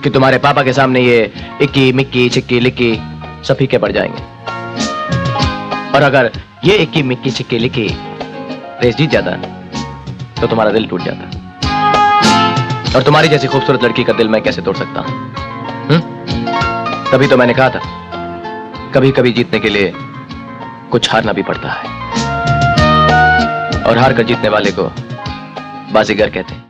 कि तुम्हारे पापा के सामने ये इक्की मिक्की छिक्की लिक्की सब फीके पड़ जाएंगे। और अगर ये इक्की मिक्की छिक्की लिक्की रेस जीत जाता तो तुम्हारा दिल टूट जाता। और तुम्हारी जैसी खूबसूरत लड़की का दिल मैं कैसे तोड़ सकता हूं? तभी तो मैंने कहा था कभी कभी जीतने के लिए कुछ हारना भी पड़ता है, और हार कर जीतने वाले को बाजीगर कहते हैं।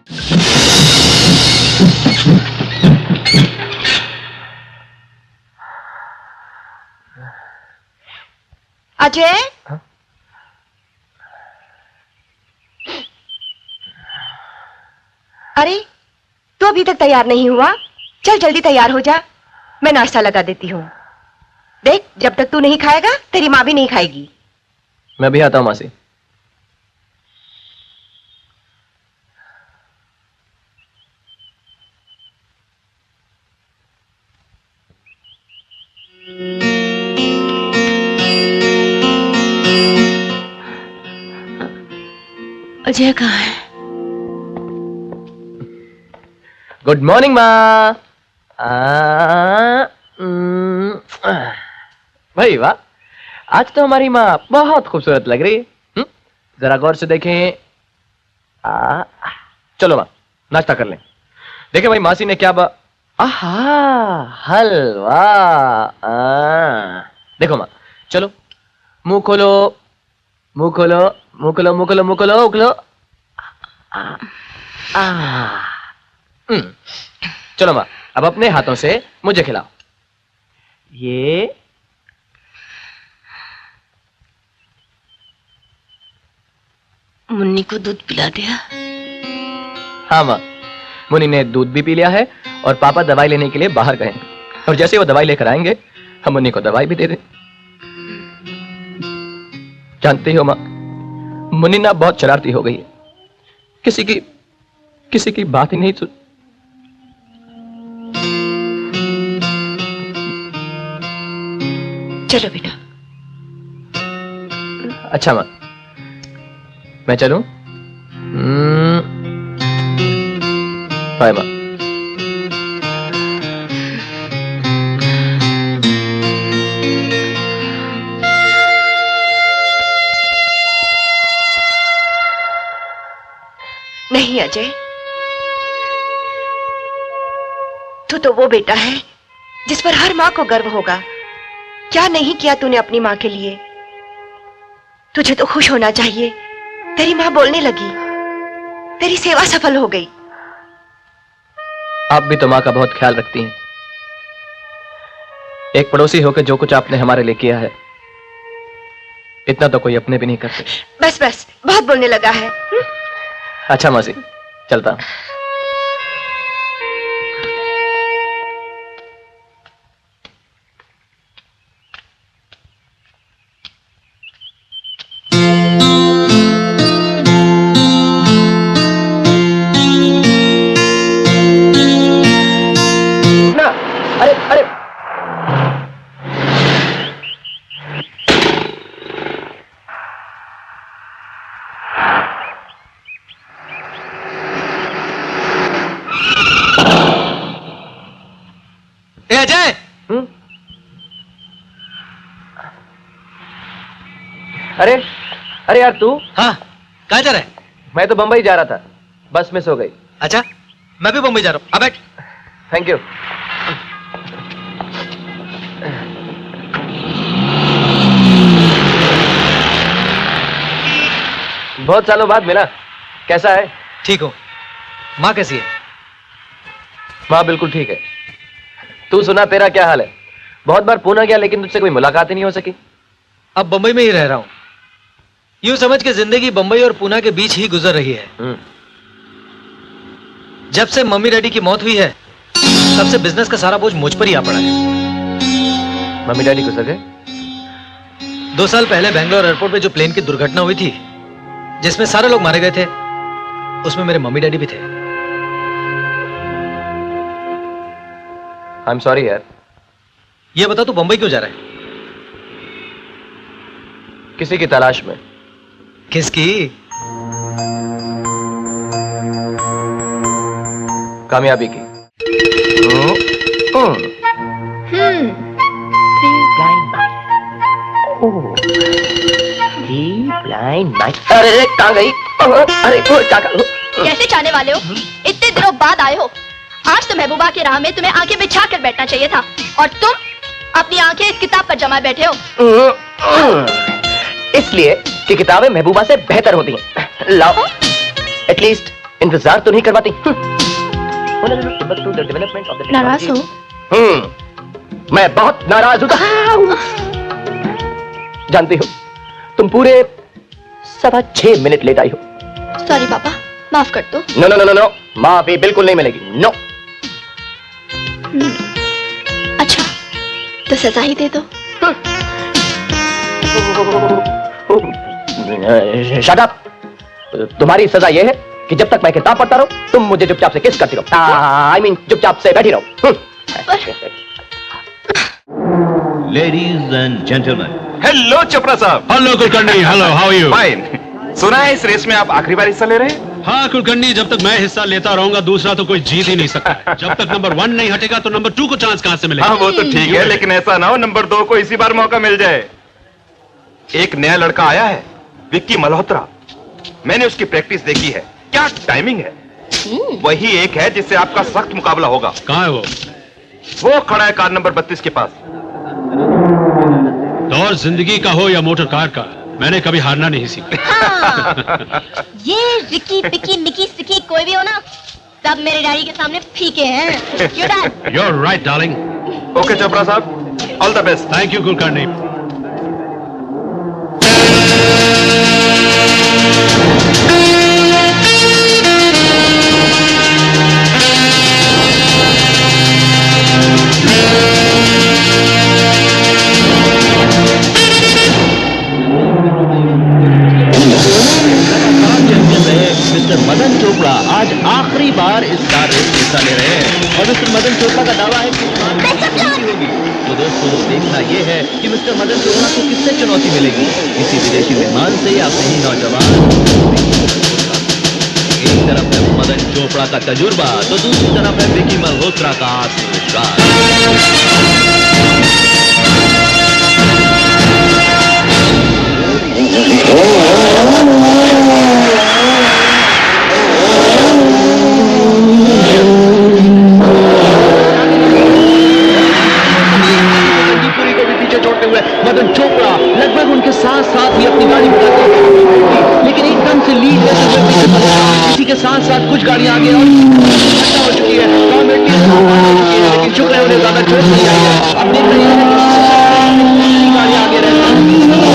अजय, अरे तू अभी तक तैयार नहीं हुआ? चल जल्दी तैयार हो जा, मैं नाश्ता लगा देती हूँ। देख, जब तक तू नहीं खाएगा तेरी माँ भी नहीं खाएगी। मैं भी आता हूँ मासी। अजय कहाँ है? गुड मॉर्निंग माँ। भाई वाह, आज तो हमारी माँ बहुत खूबसूरत लग रही है। जरा गौर से देखें। चलो माँ नाश्ता कर लें। देखें भाई मासी ने क्या आहा, हलवा। देखो माँ, चलो मुंह खोलो, मुंह खोलो, मुंह खोलो, मुंह खोलो, मुंह खोलो, खोलो। चलो माँ, अब अपने हाथों से मुझे खिलाओ। ये मुन्नी को दूध पिला दिया? हाँ माँ, मुन्नी ने दूध भी पी लिया है और पापा दवाई लेने के लिए बाहर गए हैं। और जैसे वो दवाई लेकर आएंगे हम मुन्नी को दवाई भी दे दें। जानती हो माँ, मुन्नी ना बहुत शरारती हो गई है। किसी की बात ही नहीं सुन। चलो बेटा। अच्छा माँ, मैं चलूं? बाय माँ। नहीं अजय, तू तो वो बेटा है जिस पर हर माँ को गर्व होगा। क्या नहीं किया तूने अपनी माँ के लिए? तुझे तो खुश होना चाहिए, तेरी माँ बोलने लगी, तेरी सेवा सफल हो गई। आप भी तो माँ का बहुत ख्याल रखती हैं। एक पड़ोसी होकर जो कुछ आपने हमारे लिए किया है, इतना तो कोई अपने भी नहीं करते। बस बस, बहुत बोलने लगा है। अच्छा मौसी, चलता हूं। अरे अरे, अजय! अरे अरे यार तू। हाँ, कहाँ जा रहा है? मैं तो बंबई जा रहा था, बस मिस हो गई। अच्छा, मैं भी बंबई जा रहा हूँ। अब बैठ। Thank you. बहुत सालों बाद मिला। कैसा है? ठीक हो। माँ कैसी है? माँ बिल्कुल ठीक है। तू सुना, तेरा क्या हाल है? बहुत बार पूना गया लेकिन तुझसे कोई मुलाकात ही नहीं हो सकी। अब बंबई में ही रह रहा हूँ। यूं समझ के जिंदगी बंबई और पूना के बीच ही गुजर रही है। जब से मम्मी डैडी की मौत हुई है तब से बिजनेस का सारा बोझ मुझ पर ही आ पड़ा है। मम्मी डैडी गुजर गए? 2 साल पहले बेंगलोर एयरपोर्ट पे जो प्लेन की दुर्घटना हुई थी, जिसमें सारे लोग मारे गए थे, उसमें मेरे मम्मी डैडी भी थे। आई एम सॉरी यार। ये बता, तू बंबई क्यों जा रहा है? किसी की तलाश में। किसकी? कामयाबी की। अरे कहाँ गई? अरे क्या करूं? कैसे चाहने वाले हो? इतने दिनों बाद आए हो। आज तो महबूबा की राह में तुम्हें आंखें बिछा कर बैठना चाहिए था, और तुम अपनी आंखें इस किताब पर जमा बैठे हो। इसलिए कि किताबें महबूबा से बेहतर होती हैं। लाओ, एटलीस्ट इंतजार तो नहीं करवाती। नाराज हो? मैं बहुत नाराज हूं। जानती हो, तुम पूरे 6.25 मिनट लेट आई हो। सॉरी पापा, माफ कर दो। No no no no no, माफी बिल्कुल नहीं मिलेगी। नो। अच्छा, तो सजा ही दे दो। Shut up. तुम्हारी सजा यह है कि जब तक मैं किताब पढ़ता रहूं, तुम मुझे चुपचाप से किस करती रहो। आई मीन चुपचाप से बैठी रहो। Ladies and gentlemen. Hello Chopra साहब। Hello Kulkarni, hello, how are you? Fine. सुना है इस रेस में आप आखिरी बार हिस्सा ले रहे हैं? हाँ कुलकर्णी, जब तक मैं हिस्सा लेता रहूंगा दूसरा तो कोई जीत ही नहीं सकता। जब तक नंबर 1 नहीं हटेगा तो नंबर 2 को चांस कहां से मिलेगा? हाँ वो तो ठीक है, लेकिन ऐसा ना हो नंबर 2 को इसी बार मौका मिल जाए। एक नया लड़का आया है, विक्की मल्होत्रा। मैंने उसकी प्रैक्टिस देखी है, क्या टाइमिंग है। वही एक है जिससे आपका सख्त मुकाबला होगा। कहाँ है वो? वो खड़ा है कार नंबर 32 के पास। दौर जिंदगी का हो या मोटर कार का, मैंने कभी हारना नहीं सीखा। हाँ, ये रिकी पिकी मिकी सिकी कोई भी हो ना, सब मेरे डैडी के सामने फीके हैं। क्यों dad? You're right, darling. Okay Chopra साहब, all the best. Thank you Kulkarni. Mister Madan Chopra आज आखिरी बार इस कार रेस में हिस्सा ले रहे हैं और मिस्टर मदन चोपड़ा का दावा है कि होगी। तो दोस्तों देखना यह है कि मिस्टर मदन चोपड़ा को किससे चुनौती मिलेगी, किसी विदेशी मेहमान से या अपने ही नौजवान। एक तरफ है मदन चोपड़ा का तजुर्बा तो दूसरी तरफ है विकी मल्होत्रा का आत्मविश्वास। मदन चोपड़ा लगभग उनके साथ साथ ही अपनी गाड़ी बढ़ाते हैं, लेकिन एकदम से लीड लेते हुए इसी के साथ साथ कुछ गाड़ियां आगे और घटना हो चुकी है। लेकिन शुक्र है उन्हें ज्यादा चोट नहीं आई है। अब देख रहे हैं गाड़ियां आगे रहती हैं।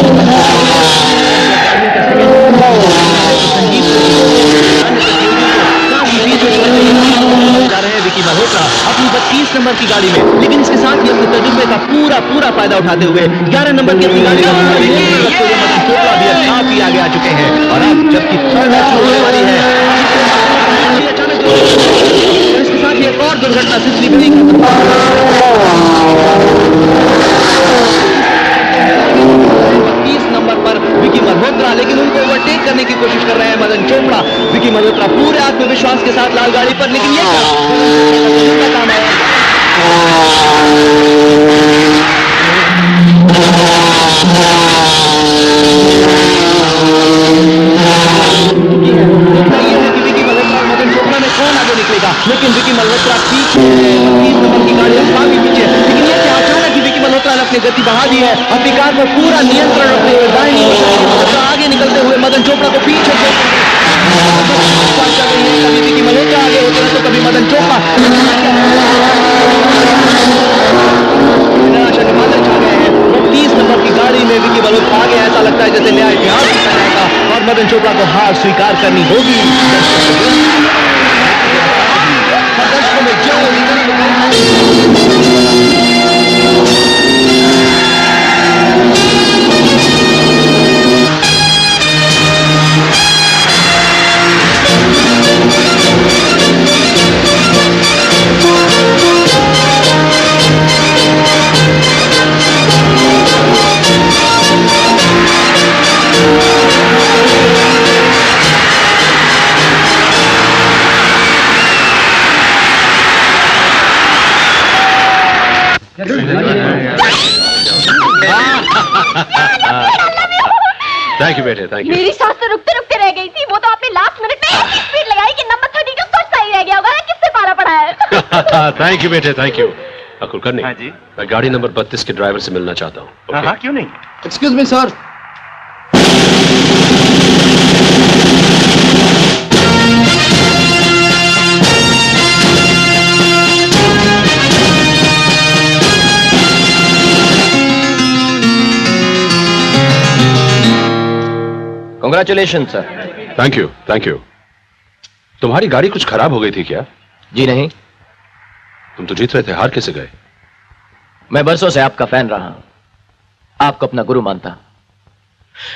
जा रहे हैं विकी मल्होत्रा अपनी 32 नंबर की गाड़ी में, लेकिन इसके साथ ही अपने तजुर्बे का पूरा फायदा उठाते हुए 11 नंबर की अपनी गाड़ी में मदन चोपड़ा भी काफी आगे आ चुके हैं। और अब जबकि थर्ड मैच होने वाली है, अचानक इसके साथ ही एक और दुर्घटना सिलसिले में 32 नंबर पर विकी मल्होत्रा, लेकिन उनको ओवरटेक करने की कोशिश कर रहे हैं मदन चोपड़ा। विकी मल्होत्रा पूरे आत्मविश्वास के साथ लाल गाड़ी पर, लेकिन ये काम है। विकी मल्होत्रा और मदन चोपड़ा में कौन आगे निकलेगा, लेकिन विकी मल्होत्रा पीछे 32 नंबर की गाड़ी काफी पीछे, लेकिन ये अचानक ही विकी मल्होत्रा ने अपनी गति बढ़ा दी है। अपनी कार पर पूरा नियंत्रण रखते हुए दाहिनी ओर आगे निकलते हुए मदन चोपड़ा को पीछे कभी विकी मल्होत्रा आगे होते हैं तो कभी मदन चोपड़ा। निराशा के बादल छा गए हैं। 30 नंबर की गाड़ी में विकी मल्होत्रा आगे, ऐसा लगता है जैसे न्याय इतिहास लिखा जाएगा और मदन चोपड़ा को हार स्वीकार करनी होगी। दर्शकों में जो थैंक यू बेटे, थैंक यू। मेरी सांस तो रुकते रुकते रह गई थी। वो तो आपने लास्ट मिनट में ऐसी स्पीड लगाई कि नंबर 30 का कुछ सही रह गया होगा। किससे पारा पड़ा है? थैंक यू बेटे, थैंक यू। कुलकर्णी, हाँ जी। मैं गाड़ी नंबर 32 के ड्राइवर से मिलना चाहता हूँ। हाँ हाँ, क्यों नहीं। Excuse me sir. Congratulations, sir. Thank you, thank you. तुम्हारी गाड़ी कुछ खराब हो गई थी क्या? जी नहीं, तुम तो जीत रहे थे, हार कैसे गए? मैं बरसों से आपका फैन रहा हूं, आपको अपना गुरु मानता हूं,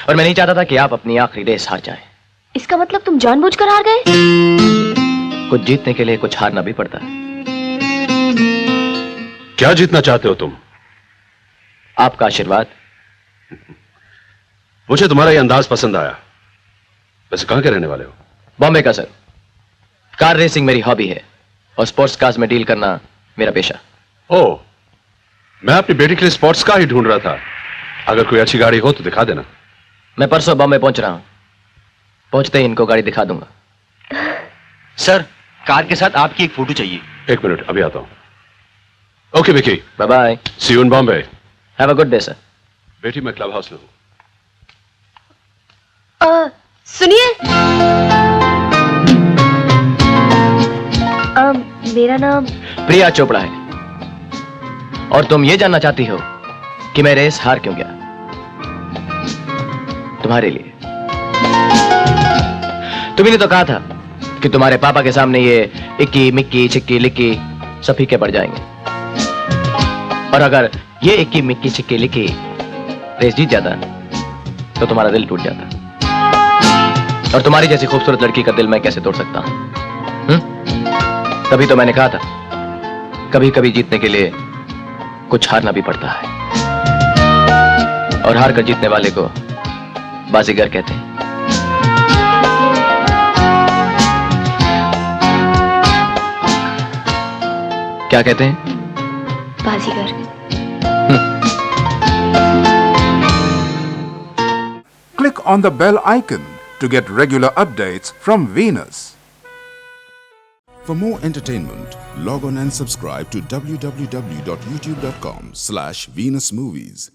और मैं नहीं चाहता था कि आप अपनी आखिरी रेस हार जाएं। इसका मतलब तुम जानबूझकर हार गए? कुछ जीतने के लिए कुछ हारना भी पड़ता है। क्या जीतना चाहते हो तुम? आपका आशीर्वाद। मुझे तुम्हारा ये अंदाज पसंद आया। वैसे कहां के रहने वाले हो? बॉम्बे का सर। कार रेसिंग मेरी हॉबी है और स्पोर्ट्स कार्स में डील करना मेरा पेशा। ओह, मैं अपनी बेटी के लिए स्पोर्ट्स कार ही ढूंढ रहा था। अगर कोई अच्छी गाड़ी हो तो दिखा देना। मैं परसों बॉम्बे पहुंच रहा हूं, पहुंचते ही इनको गाड़ी दिखा दूंगा। सर, कार के साथ आपकी एक फोटो चाहिए। एक मिनट, अभी आता हूं। Okay Vicky, bye bye. See you in Bombay. Have a good day sir. बेटी, मैं क्लब हाउस में हूं। सुनिए, मेरा नाम प्रिया चोपड़ा है, और तुम ये जानना चाहती हो कि मैं रेस हार क्यों गया? तुम्हारे लिए। तुमने तो कहा था कि तुम्हारे पापा के सामने ये इक्की मिक्की छिक्की लिक्की सब फीके पड़ जाएंगे, और अगर ये इक्की मिक्की छिक्की लिक्की रेस जीत जाता तो तुम्हारा दिल टूट जाता, और तुम्हारी जैसी खूबसूरत लड़की का दिल मैं कैसे तोड़ सकता हूं? तभी तो मैंने कहा था, कभी कभी जीतने के लिए कुछ हारना भी पड़ता है, और हार कर जीतने वाले को बाजीगर कहते हैं। क्या कहते हैं? बाजीगर। Click on the bell icon to get regular updates from Venus. For more entertainment, log on and subscribe to www.youtube.com/Venus Movies.